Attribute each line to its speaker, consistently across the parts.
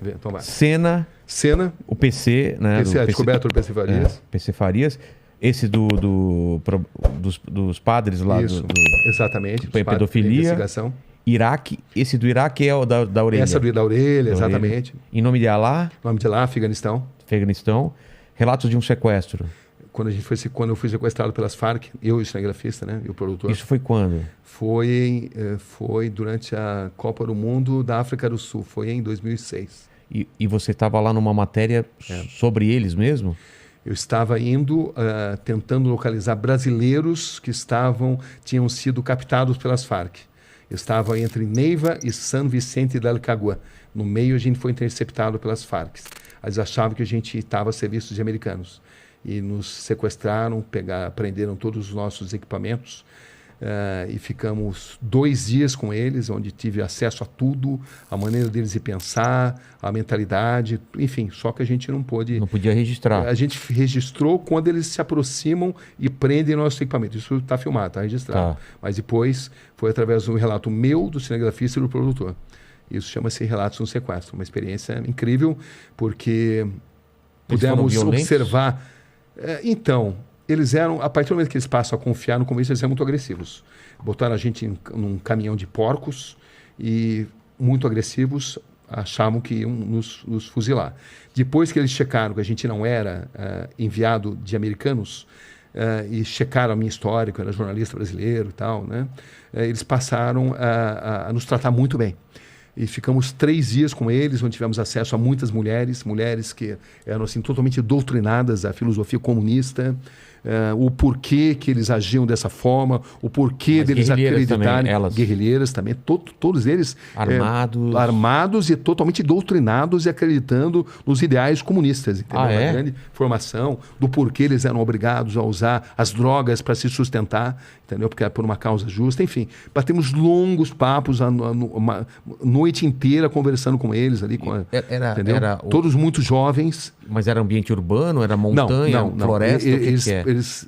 Speaker 1: Então vai.
Speaker 2: Sena, o PC, né?
Speaker 1: PC, a descoberta do PC Farias.
Speaker 2: PC Farias. Esse dos padres lá
Speaker 1: Isso, exatamente.
Speaker 2: Pedofilia.
Speaker 1: Investigação.
Speaker 2: Iraque. Esse do Iraque é o da orelha.
Speaker 1: Essa da orelha, exatamente.
Speaker 2: Em nome de Alá.
Speaker 1: Em nome de Alá, Afeganistão.
Speaker 2: Relatos de um sequestro.
Speaker 1: Quando eu fui sequestrado pelas Farc, eu e o cinegrafista, né? E o produtor.
Speaker 2: Isso foi quando?
Speaker 1: Foi durante a Copa do Mundo da África do Sul. Foi em 2006.
Speaker 2: E você estava lá numa matéria sobre eles mesmo?
Speaker 1: Eu estava indo, tentando localizar brasileiros que tinham sido captados pelas Farc. Eu estava entre Neiva e San Vicente del Cagua. No meio, a gente foi interceptado pelas Farc. Eles achavam que a gente estava a serviço de americanos. E nos sequestraram, prenderam todos os nossos equipamentos. E ficamos 2 dias com eles, onde tive acesso a tudo, a maneira deles de pensar, a mentalidade, enfim, só que a gente não pôde...
Speaker 2: Não podia registrar.
Speaker 1: A gente registrou quando eles se aproximam e prendem nosso equipamento. Isso está filmado, está registrado.
Speaker 2: Tá.
Speaker 1: Mas depois foi através de um relato meu, do cinegrafista e do produtor. Isso chama-se Relatos de um Sequestro. Uma experiência incrível, porque pudemos observar... Então... Eles eram, a partir do momento que eles passam a confiar no começo, eles eram muito agressivos. Botaram a gente num caminhão de porcos e muito agressivos, achavam que iam nos fuzilar. Depois que eles checaram que a gente não era enviado de americanos, e checaram a minha história, que eu era jornalista brasileiro e tal, né? Eles passaram a nos tratar muito bem. E ficamos 3 dias com eles, onde tivemos acesso a muitas mulheres que eram assim, totalmente doutrinadas à filosofia comunista, o porquê que eles agiam dessa forma, o porquê deles acreditarem. Guerrilheiras também, todos eles armados e totalmente doutrinados e acreditando nos ideais comunistas. Entendeu? Uma grande formação do porquê eles eram obrigados a usar as drogas para se sustentar, entendeu? Porque era por uma causa justa. Enfim, batemos longos papos, uma noite inteira conversando com eles ali. Todos muito jovens.
Speaker 2: Mas era ambiente urbano? Era montanha, floresta?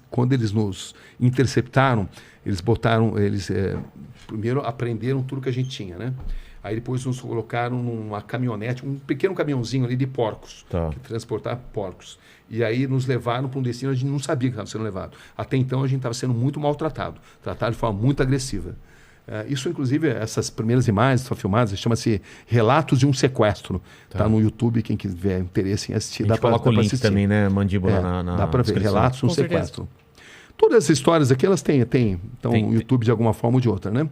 Speaker 1: Quando eles nos interceptaram, eles primeiro apreenderam tudo que a gente tinha, né? Aí depois nos colocaram numa caminhonete, um pequeno caminhãozinho ali de porcos, que transportava porcos. E aí nos levaram para um destino, a gente não sabia que estava sendo levado. Até então a gente estava sendo muito maltratado, tratado de forma muito agressiva. Isso, inclusive, essas primeiras imagens são filmadas, chama-se Relatos de um Sequestro. Está no YouTube, quem tiver interesse em assistir.
Speaker 2: Dá para assistir também, né, Mandíbula?
Speaker 1: Dá para ver, Relatos de um Sequestro. Todas essas histórias aqui, elas têm no YouTube de alguma forma ou de outra, né?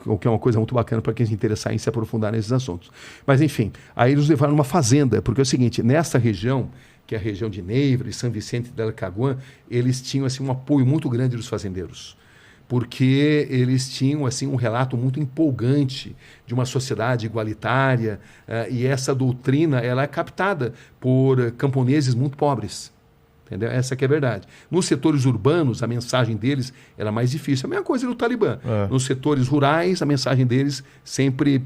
Speaker 1: O que é uma coisa muito bacana para quem se interessar em se aprofundar nesses assuntos. Mas, enfim, aí eles levaram numa fazenda, porque é o seguinte, nessa região, que é a região de Neiva e San Vicente del Cagua, eles tinham assim, um apoio muito grande dos fazendeiros. Porque eles tinham assim, um relato muito empolgante de uma sociedade igualitária, e essa doutrina ela é captada por camponeses muito pobres. Entendeu? Essa que é a verdade. Nos setores urbanos, a mensagem deles era mais difícil. A mesma coisa do Talibã. Nos setores rurais, a mensagem deles sempre...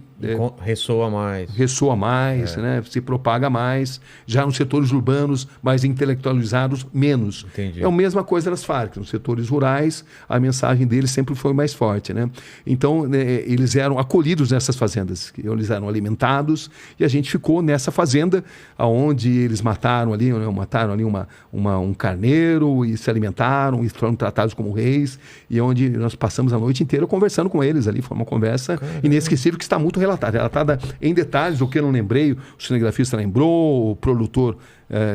Speaker 2: ressoa mais.
Speaker 1: Ressoa mais, né? Se propaga mais. Já nos setores urbanos, mais intelectualizados, menos.
Speaker 2: Entendi.
Speaker 1: É a mesma coisa das Farc. Nos setores rurais, a mensagem deles sempre foi mais forte, né? Então, eles eram acolhidos nessas fazendas. Eles eram alimentados e a gente ficou nessa fazenda onde eles mataram ali, um carneiro e se alimentaram e foram tratados como reis, e onde nós passamos a noite inteira conversando com eles ali. Foi uma conversa inesquecível que está muito relatada em detalhes. O que eu não lembrei, o cinegrafista lembrou, o produtor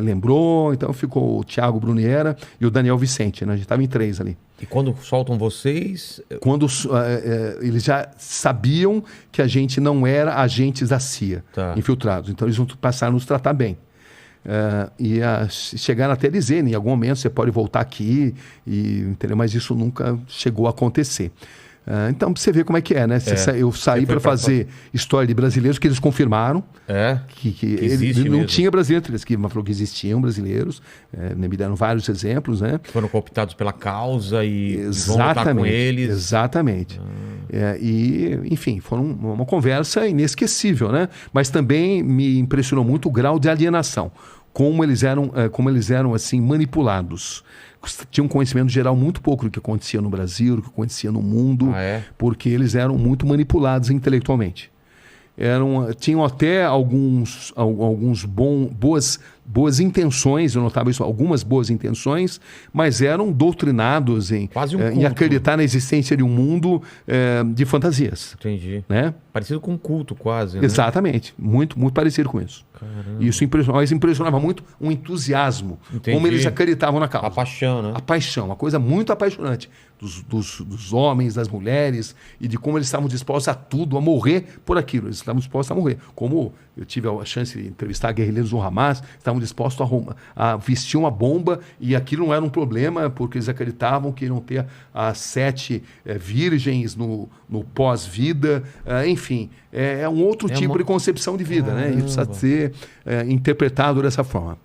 Speaker 1: lembrou, então ficou o Thiago Bruniera e o Daniel Vicente, né? A gente estava em 3 ali.
Speaker 2: E quando soltam vocês...
Speaker 1: Quando eles já sabiam que a gente não era agentes da CIA, infiltrados, então eles passaram a nos tratar bem. Chegaram até a dizer, em algum momento você pode voltar aqui, entendeu? Mas isso nunca chegou a acontecer. Então, você vê como é que é, né? Eu saí para fazer história de brasileiros, que eles confirmaram que ele não tinha brasileiro. Eles falou que existiam brasileiros, me deram vários exemplos, né?
Speaker 2: Foram cooptados pela causa e vão lutar com eles.
Speaker 1: Exatamente. Enfim, foi uma conversa inesquecível, né? Mas também me impressionou muito o grau de alienação. Como eles eram assim, manipulados. Tinham um conhecimento geral muito pouco do que acontecia no Brasil, do que acontecia no mundo, porque eles eram muito manipulados intelectualmente. tinham até alguns boas intenções, eu notava isso, algumas boas intenções, mas eram doutrinados em acreditar na existência de um mundo de fantasias.
Speaker 2: Entendi.
Speaker 1: Né?
Speaker 2: Parecido com um culto quase, né?
Speaker 1: Exatamente. Muito, muito parecido com isso.
Speaker 2: Caramba.
Speaker 1: Isso impressionava muito o entusiasmo, como eles acreditavam na causa.
Speaker 2: A paixão, né?
Speaker 1: A paixão, uma coisa muito apaixonante dos homens, das mulheres, e de como eles estavam dispostos a tudo, a morrer por aquilo. Eles estavam dispostos a morrer. Como eu tive a chance de entrevistar guerrilheiros do Hamas, estavam dispostos a vestir uma bomba, e aquilo não era um problema, porque eles acreditavam que iam ter as 7 virgens no pós-vida. Enfim, é um outro tipo de concepção de vida, né? E precisa ser interpretado dessa forma.